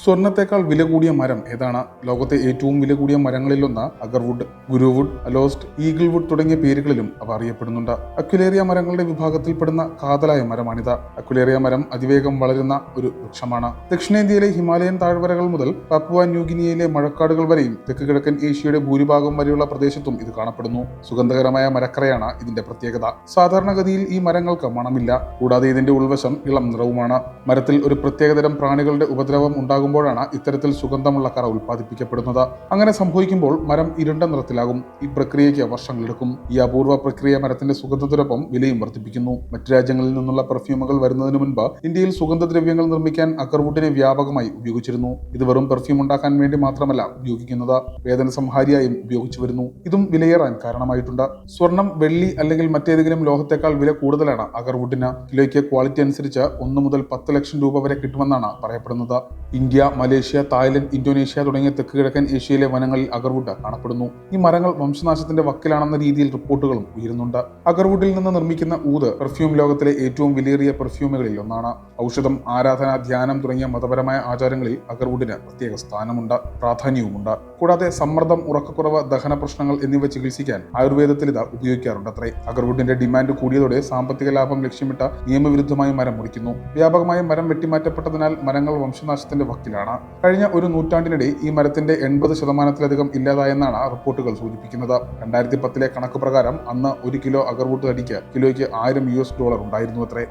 സ്വർണത്തേക്കാൾ വില കൂടിയ മരം ഏതാണ്? ലോകത്തെ ഏറ്റവും വില കൂടിയ മരങ്ങളിലൊന്ന് അഗർവുഡ്, ഗുരുവുഡ്, അലോസ്റ്റ്, ഈഗിൾവുഡ് തുടങ്ങിയ പേരുകളിലും അവ അറിയപ്പെടുന്നുണ്ട്. അക്യുലേറിയ മരങ്ങളുടെ വിഭാഗത്തിൽപ്പെടുന്ന കാതലായ മരമാണിത്. അക്യുലേറിയ മരം അതിവേഗം വളരുന്ന ഒരു വൃക്ഷമാണ്. ദക്ഷിണേന്ത്യയിലെ ഹിമാലയൻ താഴ്വരകൾ മുതൽ പപ്പുവ ന്യൂഗിനിയയിലെ മഴക്കാടുകൾ വരെയും തെക്ക് കിഴക്കൻ ഏഷ്യയുടെ ഭൂരിഭാഗം വരെയുള്ള പ്രദേശത്തും ഇത് കാണപ്പെടുന്നു. സുഗന്ധകരമായ മരക്കറയാണ് ഇതിന്റെ പ്രത്യേകത. സാധാരണഗതിയിൽ ഈ മരങ്ങൾക്ക് മണമില്ല. കൂടാതെ ഇതിന്റെ ഉൾവശം ഇളം നിറവുമാണ്. മരത്തിൽ ഒരു പ്രത്യേകതരം പ്രാണികളുടെ ഉപദ്രവം ഉണ്ടാകുമ്പോഴാണ് ഇത്തരത്തിൽ സുഗന്ധമുള്ള കറ ഉൽപ്പാദിപ്പിക്കപ്പെടുന്നത്. അങ്ങനെ സംഭവിക്കുമ്പോൾ മരം ഇരുണ്ട നിറത്തിലാകും. ഈ പ്രക്രിയയ്ക്ക് വർഷങ്ങളെടുക്കും. ഈ അപൂർവ പ്രക്രിയ മരത്തിന്റെ സുഗന്ധത്തിനൊപ്പം വിലയും വർദ്ധിപ്പിക്കുന്നു. മറ്റു രാജ്യങ്ങളിൽ നിന്നുള്ള പെർഫ്യൂമുകൾ വരുന്നതിന് മുൻപ് ഇന്ത്യയിൽ സുഗന്ധദ്രവ്യങ്ങൾ നിർമ്മിക്കാൻ അഗർവുഡിനെ വ്യാപകമായി ഉപയോഗിച്ചിരുന്നു. ഇത് വെറും പെർഫ്യൂം ഉണ്ടാക്കാൻ വേണ്ടി മാത്രമല്ല ഉപയോഗിക്കുന്നത്, വേദന സംഹാരിയായും ഉപയോഗിച്ചു വരുന്നു. ഇതും വിലയേറാൻ കാരണമായിട്ടുണ്ട്. സ്വർണം, വെള്ളി അല്ലെങ്കിൽ മറ്റേതെങ്കിലും ലോഹത്തെക്കാൾ വില കൂടുതലാണ് അഗർവുഡിന്. കിലോയ്ക്ക് ക്വാളിറ്റി അനുസരിച്ച് 1 മുതൽ 10 ലക്ഷം രൂപ വരെ കിട്ടുമെന്നാണ് പറയപ്പെടുന്നത്. ഇന്ത്യ, മലേഷ്യ, തായ്ലൻഡ്, ഇന്തോനേഷ്യ തുടങ്ങിയ തെക്ക് കിഴക്കൻ ഏഷ്യയിലെ വനങ്ങളിൽ അഗർവുഡ് കാണപ്പെടുന്നു. ഈ മരങ്ങൾ വംശനാശത്തിന്റെ വക്കിലാണെന്ന രീതിയിൽ റിപ്പോർട്ടുകളും ഉയരുന്നുണ്ട്. അഗർവുഡിൽ നിന്ന് നിർമ്മിക്കുന്ന ഊത് പെർഫ്യൂം ലോകത്തിലെ ഏറ്റവും വിലയേറിയ പെർഫ്യൂമുകളിൽ ഒന്നാണ്. ഔഷധം, ആരാധന, ധ്യാനം തുടങ്ങിയ മതപരമായ ആചാരങ്ങളിൽ അഗർവുഡിന് പ്രത്യേക സ്ഥാനമുണ്ട്, പ്രാധാന്യവുമുണ്ട്. കൂടാതെ സമ്മർദ്ദം, ഉറക്കക്കുറവ്, ദഹന പ്രശ്നങ്ങൾ എന്നിവ ചികിത്സിക്കാൻ ആയുർവേദത്തിൽ ഇത് ഉപയോഗിക്കാറുണ്ടത്രേ. അഗർവുഡിന്റെ ഡിമാൻഡ് കൂടിയതോടെ സാമ്പത്തിക ലാഭം ലക്ഷ്യമിട്ട് നിയമവിരുദ്ധമായി മരം മുറിക്കുന്നു. വ്യാപകമായി മരം വെട്ടിമാറ്റപ്പെട്ടതിനാൽ മരങ്ങൾ വംശനാശത്തിന്റെ വക്കിലാണ്. കഴിഞ്ഞ ഒരു നൂറ്റാണ്ടിനിടെ ഈ മരത്തിന്റെ 80%-ലധികം ഇല്ലാതായെന്നാണ് റിപ്പോർട്ടുകൾ സൂചിപ്പിക്കുന്നത്. 2010 കണക്ക് പ്രകാരം അന്ന് 1 കിലോ അഗർവുഡ് തടിക്ക് കിലോയ്ക്ക് $1000 ഉണ്ടായിരുന്നു അത്രേ.